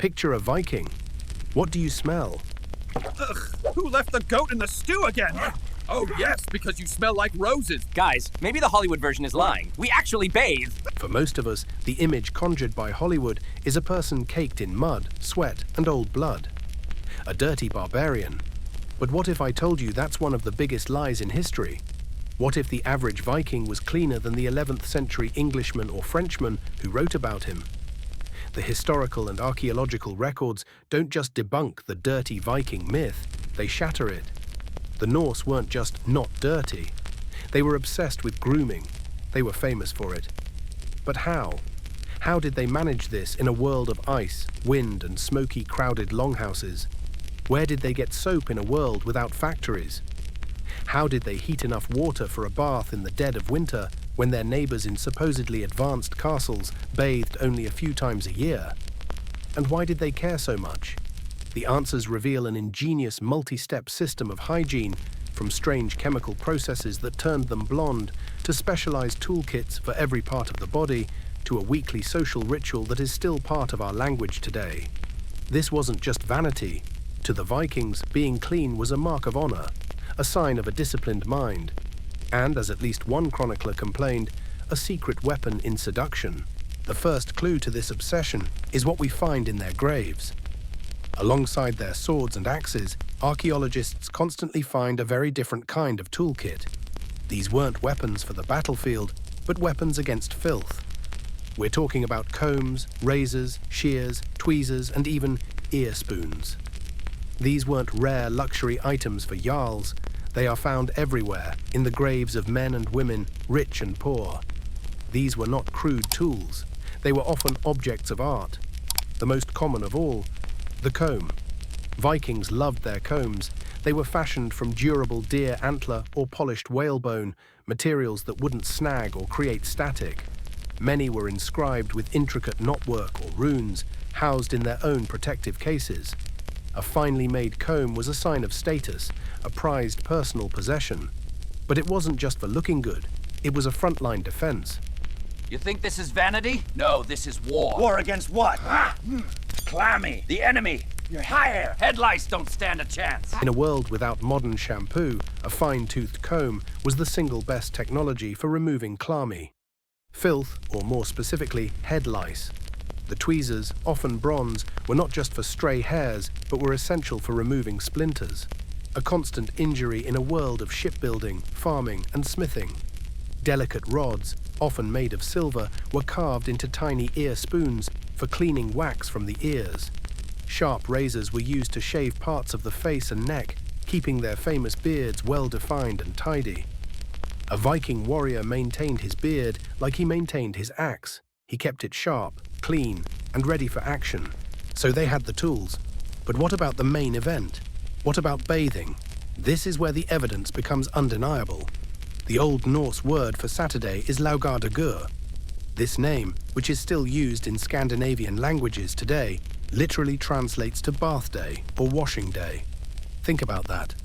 Picture a Viking. What do you smell? Ugh, who left the goat in the stew again? Oh yes, because you smell like roses. Guys, maybe the Hollywood version is lying. We actually bathe. For most of us, the image conjured by Hollywood is a person caked in mud, sweat, and old blood. A dirty barbarian. But what if I told you that's one of the biggest lies in history? What if the average Viking was cleaner than the 11th century Englishman or Frenchman who wrote about him? The historical and archaeological records don't just debunk the dirty Viking myth, they shatter it. The Norse weren't just not dirty. They were obsessed with grooming. They were famous for it. But how? How did they manage this in a world of ice, wind, and smoky, crowded longhouses? Where did they get soap in a world without factories? How did they heat enough water for a bath in the dead of winter when their neighbors in supposedly advanced castles bathed only a few times a year? And why did they care so much? The answers reveal an ingenious multi-step system of hygiene, from strange chemical processes that turned them blonde, to specialized toolkits for every part of the body, to a weekly social ritual that is still part of our language today. This wasn't just vanity. To the Vikings, being clean was a mark of honor, a sign of a disciplined mind, and, as at least one chronicler complained, a secret weapon in seduction. The first clue to this obsession is what we find in their graves. Alongside their swords and axes, archaeologists constantly find a very different kind of toolkit. These weren't weapons for the battlefield, but weapons against filth. We're talking about combs, razors, shears, tweezers, and even ear spoons. These weren't rare luxury items for jarls. They are found everywhere, in the graves of men and women, rich and poor. These were not crude tools. They were often objects of art. The most common of all, the comb. Vikings loved their combs. They were fashioned from durable deer antler or polished whalebone, materials that wouldn't snag or create static. Many were inscribed with intricate knotwork or runes, housed in their own protective cases. A finely made comb was a sign of status, a prized personal possession. But it wasn't just for looking good. It was a frontline defense. You think this is vanity? No, this is war. War against what? Clammy. The enemy. Your hair. Head lice don't stand a chance. In a world without modern shampoo, a fine-toothed comb was the single best technology for removing clammy. Filth, or more specifically, head lice. The tweezers, often bronze, were not just for stray hairs, but were essential for removing splinters. A constant injury in a world of shipbuilding, farming, and smithing. Delicate rods, often made of silver, were carved into tiny ear spoons for cleaning wax from the ears. Sharp razors were used to shave parts of the face and neck, keeping their famous beards well-defined and tidy. A Viking warrior maintained his beard like he maintained his axe. He kept it sharp, clean, and ready for action. So they had the tools. But what about the main event? What about bathing? This is where the evidence becomes undeniable. The Old Norse word for Saturday is Laugardagur. This name, which is still used in Scandinavian languages today, literally translates to bath day or washing day. Think about that.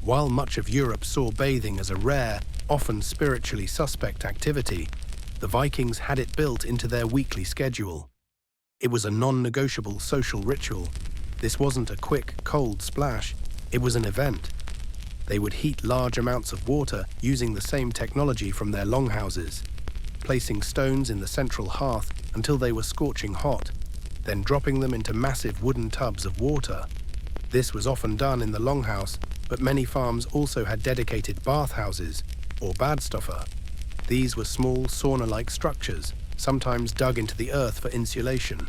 While much of Europe saw bathing as a rare, often spiritually suspect activity, the Vikings had it built into their weekly schedule. It was a non-negotiable social ritual. This wasn't a quick, cold splash. It was an event. They would heat large amounts of water using the same technology from their longhouses, placing stones in the central hearth until they were scorching hot, then dropping them into massive wooden tubs of water. This was often done in the longhouse, but many farms also had dedicated bathhouses, or badstoffer. These were small, sauna-like structures, sometimes dug into the earth for insulation.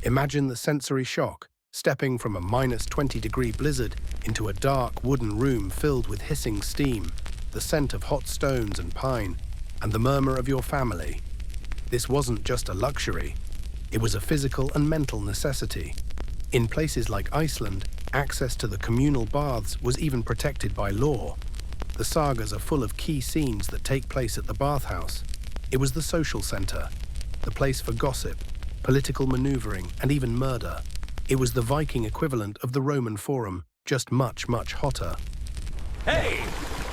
Imagine the sensory shock, stepping from a -20-degree blizzard into a dark wooden room filled with hissing steam, the scent of hot stones and pine, and the murmur of your family. This wasn't just a luxury. It was a physical and mental necessity. In places like Iceland, access to the communal baths was even protected by law. The sagas are full of key scenes that take place at the bathhouse. It was the social center, the place for gossip, political maneuvering, and even murder. It was the Viking equivalent of the Roman Forum, just much, much hotter. Hey!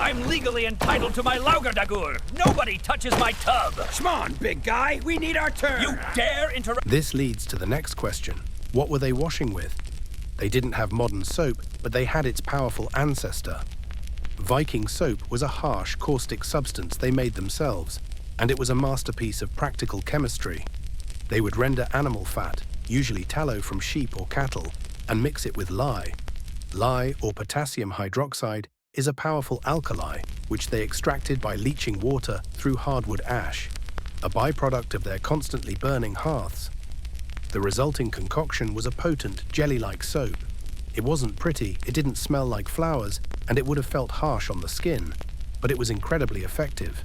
I'm legally entitled to my Laugardagur! Nobody touches my tub! Come on, big guy. We need our turn. You dare interrupt? This leads to the next question. What were they washing with? They didn't have modern soap, but they had its powerful ancestor. Viking soap was a harsh, caustic substance they made themselves, and it was a masterpiece of practical chemistry. They would render animal fat, usually tallow from sheep or cattle, and mix it with lye. Lye, or potassium hydroxide, is a powerful alkali, which they extracted by leaching water through hardwood ash, a byproduct of their constantly burning hearths. The resulting concoction was a potent, jelly-like soap. It wasn't pretty, it didn't smell like flowers, and it would have felt harsh on the skin, but it was incredibly effective.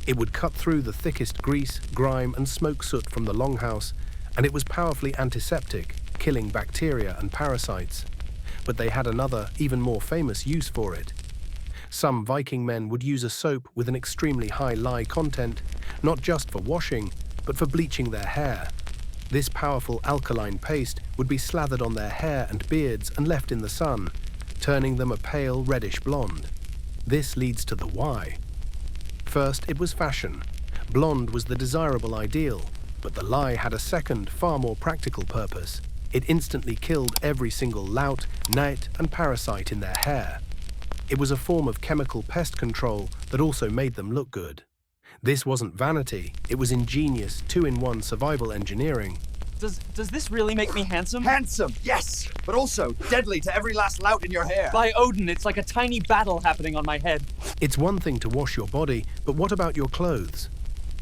It would cut through the thickest grease, grime, and smoke soot from the longhouse, and it was powerfully antiseptic, killing bacteria and parasites. But they had another, even more famous use for it. Some Viking men would use a soap with an extremely high lye content, not just for washing, but for bleaching their hair. This powerful alkaline paste would be slathered on their hair and beards and left in the sun, turning them a pale reddish blonde. This leads to the why. First, it was fashion. Blonde was the desirable ideal, but the lye had a second, far more practical purpose. It instantly killed every single lout, gnat, and parasite in their hair. It was a form of chemical pest control that also made them look good. This wasn't vanity, it was ingenious, two-in-one survival engineering. Does this really make me handsome? Handsome, yes, but also deadly to every last lout in your hair. By Odin, it's like a tiny battle happening on my head. It's one thing to wash your body, but what about your clothes?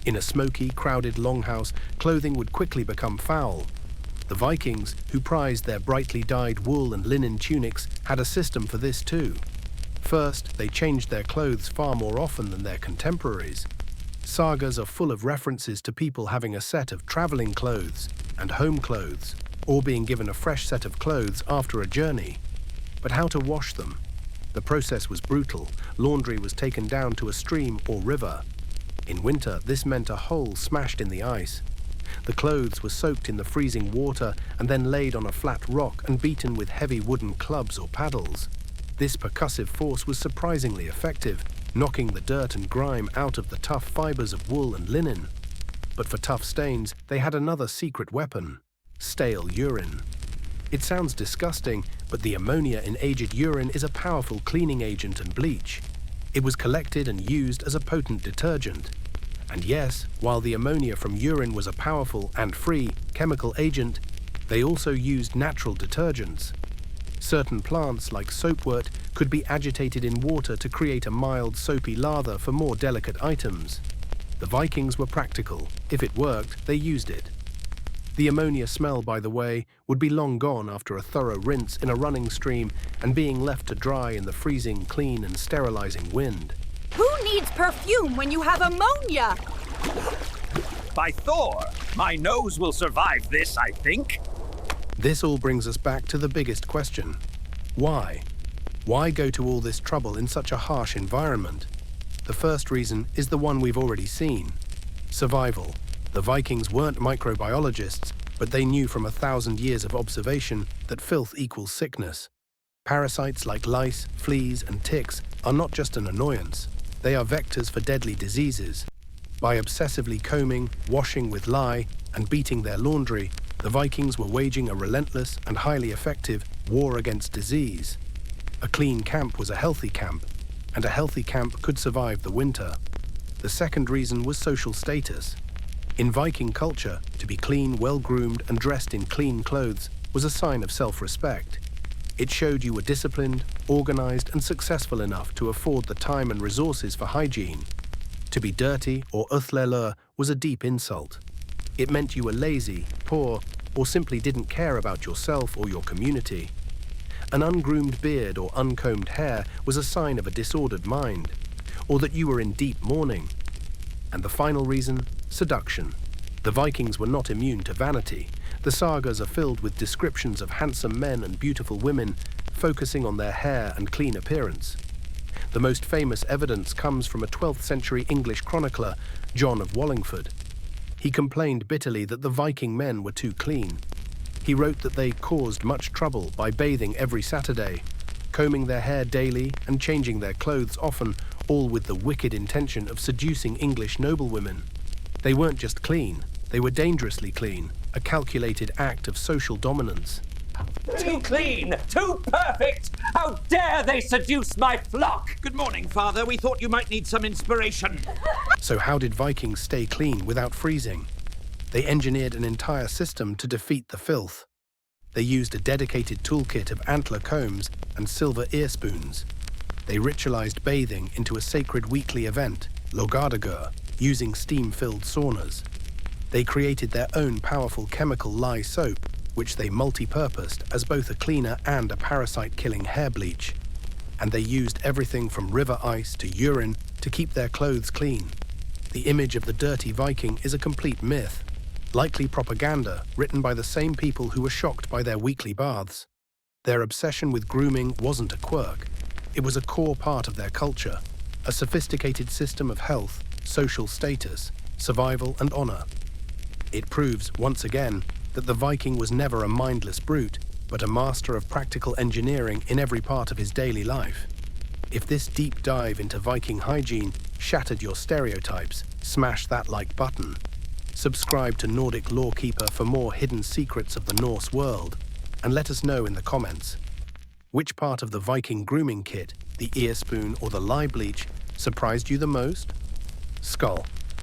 In a smoky, crowded longhouse, clothing would quickly become foul. The Vikings, who prized their brightly dyed wool and linen tunics, had a system for this too. First, they changed their clothes far more often than their contemporaries. Sagas are full of references to people having a set of traveling clothes and home clothes, or being given a fresh set of clothes after a journey. But how to wash them? The process was brutal. Laundry was taken down to a stream or river. In winter, this meant a hole smashed in the ice. The clothes were soaked in the freezing water and then laid on a flat rock and beaten with heavy wooden clubs or paddles. This percussive force was surprisingly effective, knocking the dirt and grime out of the tough fibers of wool and linen. But for tough stains, they had another secret weapon: stale urine. It sounds disgusting, but the ammonia in aged urine is a powerful cleaning agent and bleach. It was collected and used as a potent detergent. And yes, while the ammonia from urine was a powerful and free chemical agent, they also used natural detergents. Certain plants, like soapwort, could be agitated in water to create a mild soapy lather for more delicate items. The Vikings were practical. If it worked, they used it. The ammonia smell, by the way, would be long gone after a thorough rinse in a running stream and being left to dry in the freezing, clean, and sterilizing wind. Who needs perfume when you have ammonia? By Thor, my nose will survive this, I think. This all brings us back to the biggest question. Why? Why go to all this trouble in such a harsh environment? The first reason is the one we've already seen: survival. The Vikings weren't microbiologists, but they knew from 1,000 years of observation that filth equals sickness. Parasites like lice, fleas, and ticks are not just an annoyance. They are vectors for deadly diseases. By obsessively combing, washing with lye, and beating their laundry, the Vikings were waging a relentless and highly effective war against disease. A clean camp was a healthy camp, and a healthy camp could survive the winter. The second reason was social status. In Viking culture, to be clean, well-groomed, and dressed in clean clothes was a sign of self-respect. It showed you were disciplined, organized, and successful enough to afford the time and resources for hygiene. To be dirty or uthlelur was a deep insult. It meant you were lazy, poor, or simply didn't care about yourself or your community. An ungroomed beard or uncombed hair was a sign of a disordered mind, or that you were in deep mourning. And the final reason: seduction. The Vikings were not immune to vanity. The sagas are filled with descriptions of handsome men and beautiful women, focusing on their hair and clean appearance. The most famous evidence comes from a 12th century English chronicler, John of Wallingford. He complained bitterly that the Viking men were too clean. He wrote that they caused much trouble by bathing every Saturday, combing their hair daily and changing their clothes often, all with the wicked intention of seducing English noblewomen. They weren't just clean, they were dangerously clean, a calculated act of social dominance. Too clean! Too perfect! How dare they seduce my flock! Good morning, Father. We thought you might need some inspiration. So how did Vikings stay clean without freezing? They engineered an entire system to defeat the filth. They used a dedicated toolkit of antler combs and silver ear spoons. They ritualized bathing into a sacred weekly event, Laugardagur, using steam-filled saunas. They created their own powerful chemical lye soap, which they multi-purposed as both a cleaner and a parasite-killing hair bleach. And they used everything from river ice to urine to keep their clothes clean. The image of the dirty Viking is a complete myth, likely propaganda written by the same people who were shocked by their weekly baths. Their obsession with grooming wasn't a quirk. It was a core part of their culture, a sophisticated system of health, social status, survival and honor. It proves, once again, that the Viking was never a mindless brute, but a master of practical engineering in every part of his daily life. If this deep dive into Viking hygiene shattered your stereotypes, smash that like button. Subscribe to Nordic Lawkeeper for more hidden secrets of the Norse world, and let us know in the comments. Which part of the Viking Grooming Kit, the ear spoon or the lye bleach, surprised you the most? Skull.